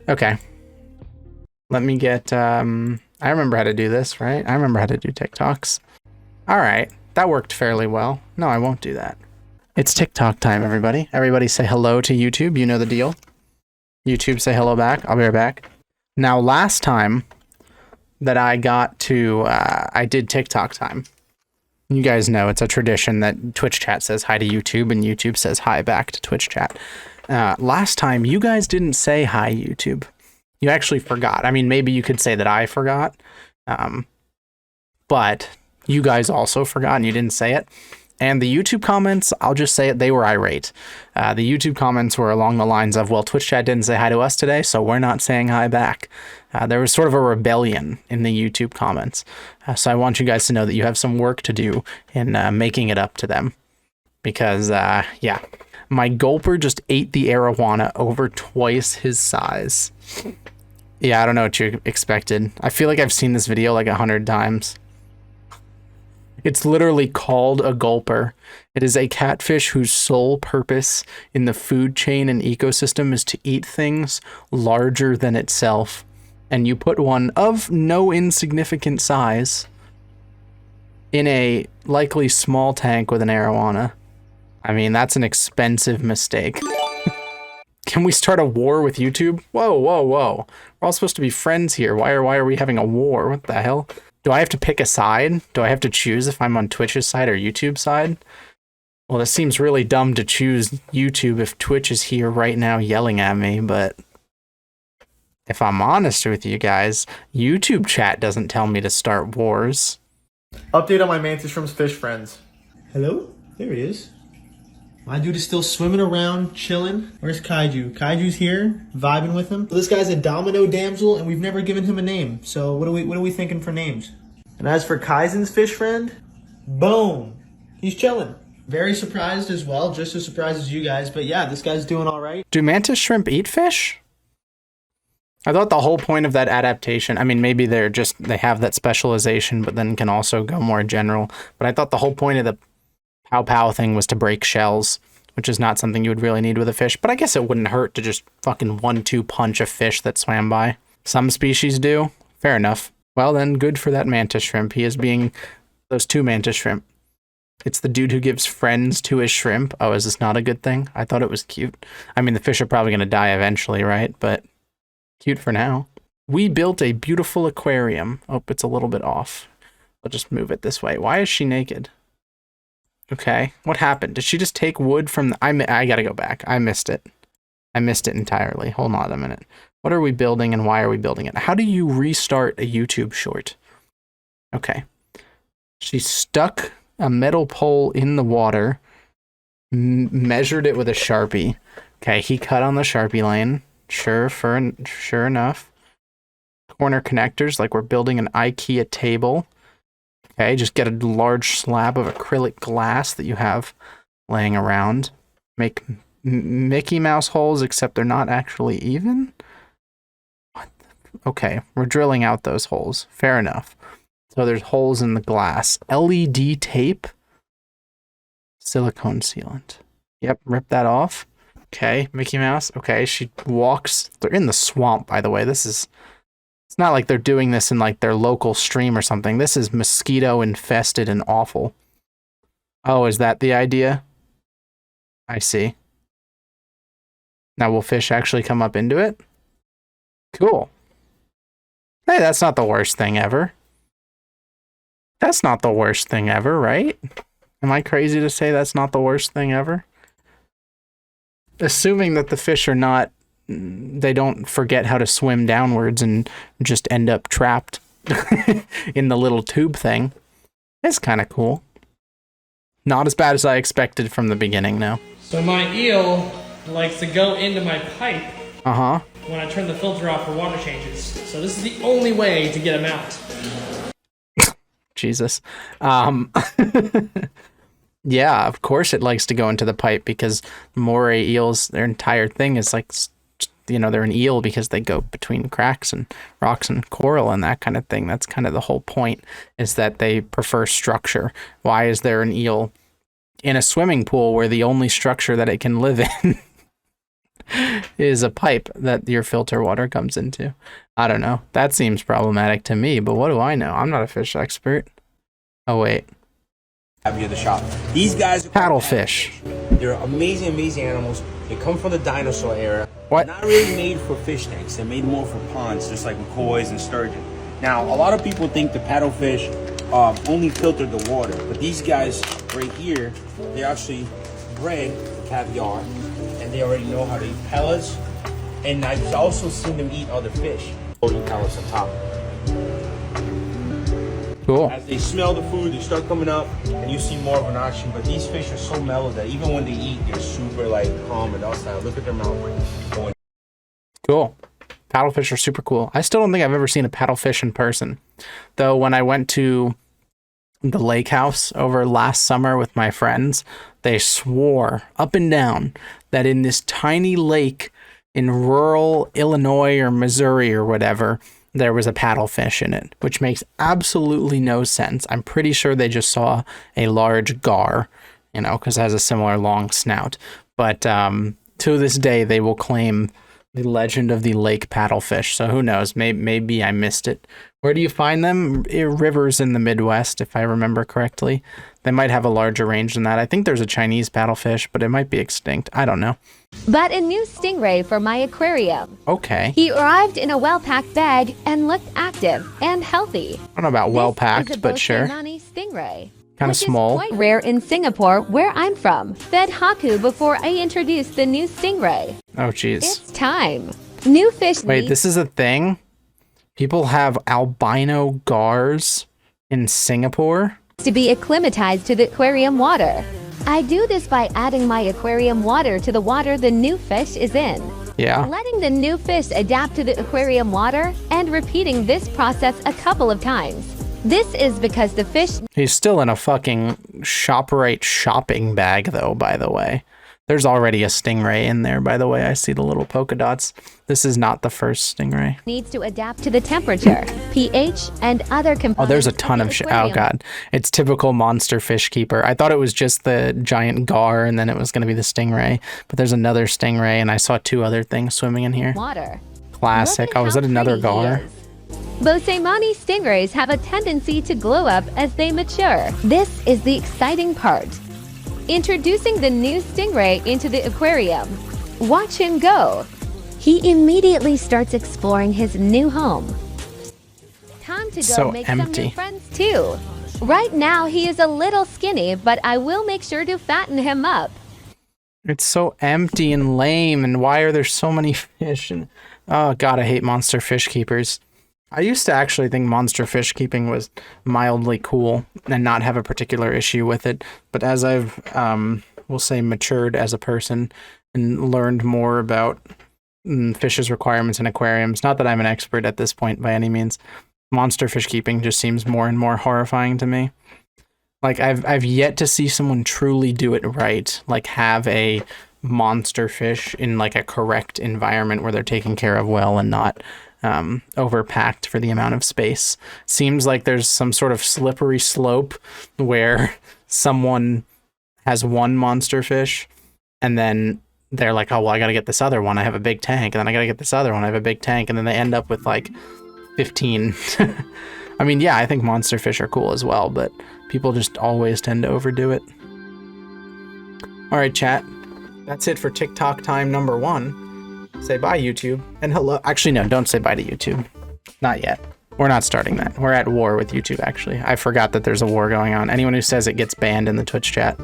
Okay. Let me get, I remember how to do this, right? I remember how to do TikToks. All right. That worked fairly well. No, I won't do that. It's TikTok time, everybody. Everybody say hello to YouTube. You know the deal. YouTube, say hello back. I'll be right back. Now, last time that I got to, I did TikTok time. You guys know it's a tradition that Twitch chat says hi to YouTube and YouTube says hi back to Twitch chat. Last time, you guys didn't say hi, YouTube. You actually forgot. I mean, maybe you could say that I forgot, but you guys also forgot and you didn't say it. And the YouTube comments, I'll just say it, they were irate. The YouTube comments were along the lines of, well, Twitch chat didn't say hi to us today, so we're not saying hi back. There was sort of a rebellion in the YouTube comments. So I want you guys to know that you have some work to do in making it up to them. Because, yeah, my gulper just ate the arowana over twice his size. Yeah, I don't know what you expected. I feel like I've seen this video like 100 times. It's literally called a gulper. It is a catfish whose sole purpose in the food chain and ecosystem is to eat things larger than itself. And you put one of no insignificant size in a likely small tank with an arowana. I mean, that's an expensive mistake. Can we start a war with YouTube? Whoa, whoa, whoa. We're all supposed to be friends here. Why are we having a war? What the hell? Do I have to pick a side? Do I have to choose if I'm on Twitch's side or YouTube's side? Well, this seems really dumb to choose YouTube if Twitch is here right now yelling at me, but if I'm honest with you guys, YouTube chat doesn't tell me to start wars. Update on my mantis shrimp's fish friends. Hello? There he is. My dude is still swimming around, chilling. Where's Kaiju? Kaiju's here, vibing with him. This guy's a domino damsel, and we've never given him a name. So what are we thinking for names? And as for Kaizen's fish friend, boom, he's chilling. Very surprised as well, just as surprised as you guys. But yeah, this guy's doing all right. Do mantis shrimp eat fish? I thought the whole point of that adaptation, I mean, maybe they have that specialization, but then can also go more general. But I thought the whole point of the pow pow thing was to break shells, which is not something you would really need with a fish, but I guess it wouldn't hurt to just fucking 1-2 punch a fish that swam by. Some species do. Fair enough. Well then, good for that mantis shrimp. He is being those 2 mantis shrimp. It's the dude who gives friends to his shrimp. Oh, is this not a good thing? I thought it was cute. I mean, the fish are probably going to die eventually, right? But cute for now. We built a beautiful aquarium. Oh, it's a little bit off. I'll just move it this way. Why is she naked? Okay, what happened? Did she just take wood from the... I gotta go back. I missed it. I missed it entirely. Hold on a minute. What are we building and why are we building it? How do you restart a YouTube short? Okay. She stuck a metal pole in the water, measured it with a Sharpie. Okay, he cut on the Sharpie lane. Sure enough. Corner connectors, like we're building an IKEA table. Okay, just get a large slab of acrylic glass that you have laying around. Make Mickey Mouse holes, except they're not actually even. What? Okay, we're drilling out those holes. Fair enough. So there's holes in the glass. LED tape. Silicone sealant. Yep, rip that off. Okay, Mickey Mouse. Okay, she walks. They're in the swamp, by the way. It's not like they're doing this in like their local stream or something. This is mosquito infested and awful. Oh, is that the idea? I see. Now will fish actually come up into it? Cool. Hey, that's not the worst thing ever. That's not the worst thing ever, right? Am I crazy to say that's not the worst thing ever? Assuming that the fish are not, they don't forget how to swim downwards and just end up trapped in the little tube thing. It's kind of cool. Not as bad as I expected from the beginning, no. So my eel likes to go into my pipe when I turn the filter off for water changes. So this is the only way to get him out. Jesus. Yeah, of course it likes to go into the pipe because moray eels, their entire thing is like, you know, they're an eel because they go between cracks and rocks and coral and that kind of thing. That's kind of the whole point, is that they prefer structure. Why is there an eel in a swimming pool where the only structure that it can live in is a pipe that your filter water comes into. I don't know. That seems problematic to me, but what do I know? I'm not a fish expert. Oh, wait. At the shop. These guys are paddlefish. They're amazing, amazing animals. They come from the dinosaur era. What? They're not really made for fish tanks. They're made more for ponds, just like McCoys and sturgeon. Now, a lot of people think the paddlefish only filter the water, but these guys right here, they actually bred caviar, and they already know how to eat pellets. And I've also seen them eat other fish. Floating pellets on top. Cool. As they smell the food, they start coming up, and you see more of an action. But these fish are so mellow that even when they eat, they're super like calm and docile. Look at their mouth going. Cool. Paddlefish are super cool. I still don't think I've ever seen a paddlefish in person. Though when I went to the lake house over last summer with my friends, they swore up and down that in this tiny lake in rural Illinois or Missouri or whatever, there was a paddlefish in it, which makes absolutely no sense. I'm pretty sure they just saw a large gar, you know, because it has a similar long snout. But to this day, they will claim the legend of the lake paddlefish. So who knows? Maybe I missed it. Where do you find them? Rivers in the Midwest, if I remember correctly. They might have a larger range than that. I think there's a Chinese paddlefish, but it might be extinct. I don't know. But a new stingray for my aquarium. Okay. He arrived in a well-packed bag and looked active and healthy. I don't know about well-packed, but sure. Stingray. Kind of small. Quite rare in Singapore, where I'm from. Fed Haku before I introduced the new stingray. Oh, jeez. It's time. New fish. Wait, this is a thing? People have albino gars in Singapore? To be acclimatized to the aquarium water. I do this by adding my aquarium water to the water the new fish is in. Yeah. Letting the new fish adapt to the aquarium water and repeating this process a couple of times. This is because the fish... He's still in a fucking ShopRite shopping bag, though, by the way. There's already a stingray in there, by the way. I see the little polka dots. This is not the first stingray. Needs to adapt to the temperature, pH, and other components. Oh, there's a ton of oh, God. It's typical monster fish keeper. I thought it was just the giant gar, and then it was going to be the stingray. But there's another stingray, and I saw two other things swimming in here. Water. Classic. Oh, is that another gar? Bosemani stingrays have a tendency to glow up as they mature. This is the exciting part. Introducing the new stingray into the aquarium. Watch him go. He immediately starts exploring his new home. Time to go so make empty. some new friends too. Right now he is a little skinny, but I will make sure to fatten him up. It's so empty and lame, and why are there so many fish? And oh God, I hate monster fish keepers. I used to actually think monster fish keeping was mildly cool and not have a particular issue with it. But as I've, we'll say, matured as a person and learned more about fish's requirements in aquariums, not that I'm an expert at this point by any means, monster fish keeping just seems more and more horrifying to me. Like I've yet to see someone truly do it right, like have a monster fish in like a correct environment where they're taken care of well and not overpacked for the amount of space. Seems like there's some sort of slippery slope where someone has one monster fish and then they're like, oh, well, I got to get this other one. I have a big tank. And then I got to get this other one. I have a big tank. And then they end up with like 15. I mean, yeah, I think monster fish are cool as well, but people just always tend to overdo it. All right, chat. That's it for TikTok time number 1. Say bye, YouTube, and hello. Actually, no, don't say bye to YouTube. Not yet. We're not starting that. We're at war with YouTube, actually. I forgot that there's a war going on. Anyone who says it gets banned in the Twitch chat.